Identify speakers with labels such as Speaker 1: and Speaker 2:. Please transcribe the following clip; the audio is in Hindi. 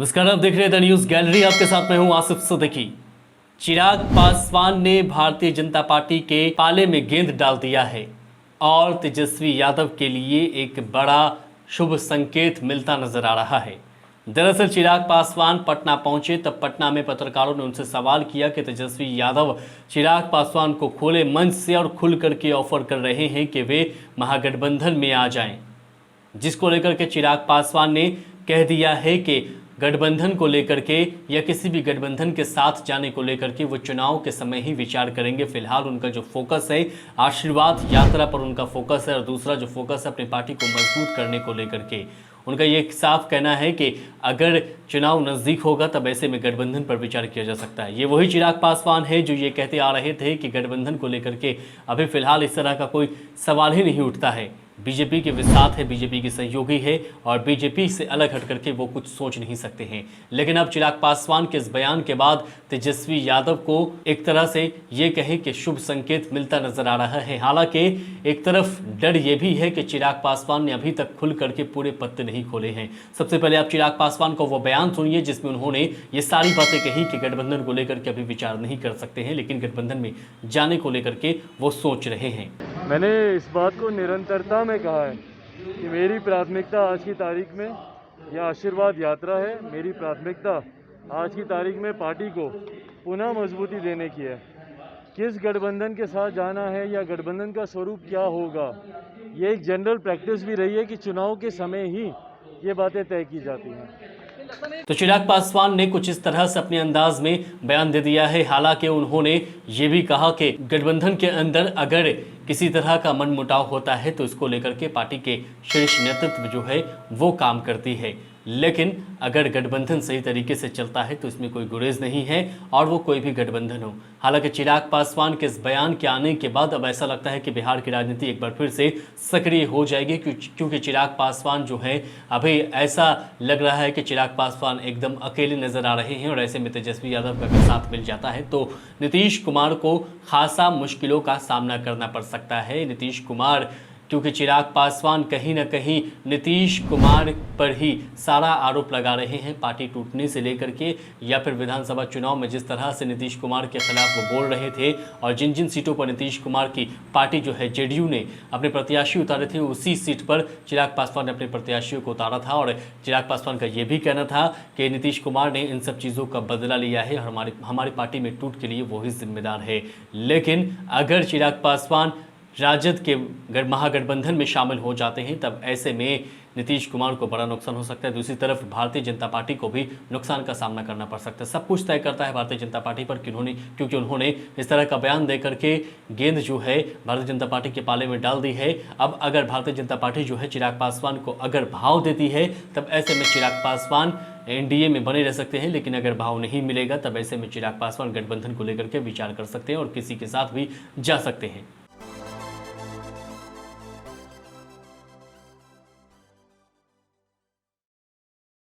Speaker 1: नमस्कार, आप देख रहे हैं द न्यूज गैलरी। आपके साथ मैं हूं आसिफ सिद्दीकी। चिराग पासवान ने भारतीय जनता पार्टी के पाले में गेंद डाल दिया है और तेजस्वी यादव के लिए एक बड़ा शुभ संकेत मिलता नजर आ रहा है। दरअसल चिराग पासवान पटना पहुंचे तब पटना में पत्रकारों ने उनसे सवाल किया कि तेजस्वी यादव चिराग पासवान को खुले मंच से और खुल करके ऑफर कर रहे हैं कि वे महागठबंधन में आ जाएं, जिसको लेकर के चिराग पासवान ने कह दिया है कि गठबंधन को लेकर के या किसी भी गठबंधन के साथ जाने को लेकर के वो चुनाव के समय ही विचार करेंगे। फिलहाल उनका जो फोकस है आशीर्वाद यात्रा पर उनका फोकस है और दूसरा जो फोकस है अपनी पार्टी को मजबूत करने को लेकर के उनका ये साफ कहना है कि अगर चुनाव नज़दीक होगा तब ऐसे में गठबंधन पर विचार किया जा सकता है। ये वही चिराग पासवान है जो ये कहते आ रहे थे कि गठबंधन को लेकर के अभी फिलहाल इस तरह का कोई सवाल ही नहीं उठता है। बीजेपी के साथ है, बीजेपी की सहयोगी है और बीजेपी से अलग हट करके वो कुछ सोच नहीं सकते हैं। लेकिन अब चिराग पासवान के इस बयान के बाद तेजस्वी यादव को एक तरह से ये कहे कि शुभ संकेत मिलता नजर आ रहा है। हालांकि एक तरफ डर ये भी है कि चिराग पासवान ने अभी तक खुल करके पूरे पत्ते नहीं खोले हैं। सबसे पहले आप चिराग पासवान को वो बयान सुनिए जिसमें उन्होंने ये सारी बातें कही कि गठबंधन को लेकर के अभी विचार नहीं कर सकते हैं, लेकिन गठबंधन में जाने को लेकर के वो सोच रहे हैं।
Speaker 2: मैंने इस बात को निरंतरता में कहा है कि मेरी प्राथमिकता आज की तारीख में यह आशीर्वाद यात्रा है। मेरी प्राथमिकता आज की तारीख में पार्टी को पुनः मजबूती देने की है। किस गठबंधन के साथ जाना है या गठबंधन का स्वरूप क्या होगा, ये एक जनरल प्रैक्टिस भी रही है कि चुनाव के समय ही ये बातें तय की जाती हैं।
Speaker 1: तो चिराग पासवान ने कुछ इस तरह से अपने अंदाज में बयान दे दिया है। हालांकि उन्होंने ये भी कहा कि गठबंधन के अंदर अगर किसी तरह का मनमुटाव होता है तो इसको लेकर के पार्टी के शीर्ष नेतृत्व जो है वो काम करती है, लेकिन अगर गठबंधन सही तरीके से चलता है तो इसमें कोई गुरेज नहीं है और वो कोई भी गठबंधन हो। हालांकि चिराग पासवान के इस बयान के आने के बाद अब ऐसा लगता है कि बिहार की राजनीति एक बार फिर से सक्रिय हो जाएगी, क्योंकि चिराग पासवान जो है अभी ऐसा लग रहा है कि चिराग पासवान एकदम अकेले नजर आ रहे हैं और ऐसे में तेजस्वी यादव का अगर साथ मिल जाता है तो नीतीश कुमार को खासा मुश्किलों का सामना करना पड़ सकता है। नीतीश कुमार, क्योंकि चिराग पासवान कहीं ना कहीं नीतीश कुमार पर ही सारा आरोप लगा रहे हैं, पार्टी टूटने से लेकर के या फिर विधानसभा चुनाव में जिस तरह से नीतीश कुमार के खिलाफ वो बोल रहे थे और जिन जिन सीटों पर नीतीश कुमार की पार्टी जो है जेडीयू ने अपने प्रत्याशी उतारे थे उसी सीट पर चिराग पासवान ने अपने प्रत्याशियों को उतारा था। और चिराग पासवान का ये भी कहना था कि नीतीश कुमार ने इन सब चीज़ों का बदला लिया है और हमारी पार्टी में टूट के लिए वही जिम्मेदार है। लेकिन अगर चिराग पासवान राजद के महागठबंधन में शामिल हो जाते हैं तब ऐसे में नीतीश कुमार को बड़ा नुकसान हो सकता है। दूसरी तरफ भारतीय जनता पार्टी को भी नुकसान का सामना करना पड़ सकता है। सब कुछ तय करता है भारतीय जनता पार्टी पर क्योंकि उन्होंने इस तरह का बयान देकर के गेंद जो है भारतीय जनता पार्टी के पाले में डाल दी है। अब अगर भारतीय जनता पार्टी जो है चिराग पासवान को अगर भाव देती है तब ऐसे में चिराग पासवान एनडीए में बने रह सकते हैं, लेकिन अगर भाव नहीं मिलेगा तब ऐसे में चिराग पासवान गठबंधन को लेकर के विचार कर सकते हैं और किसी के साथ भी जा सकते हैं।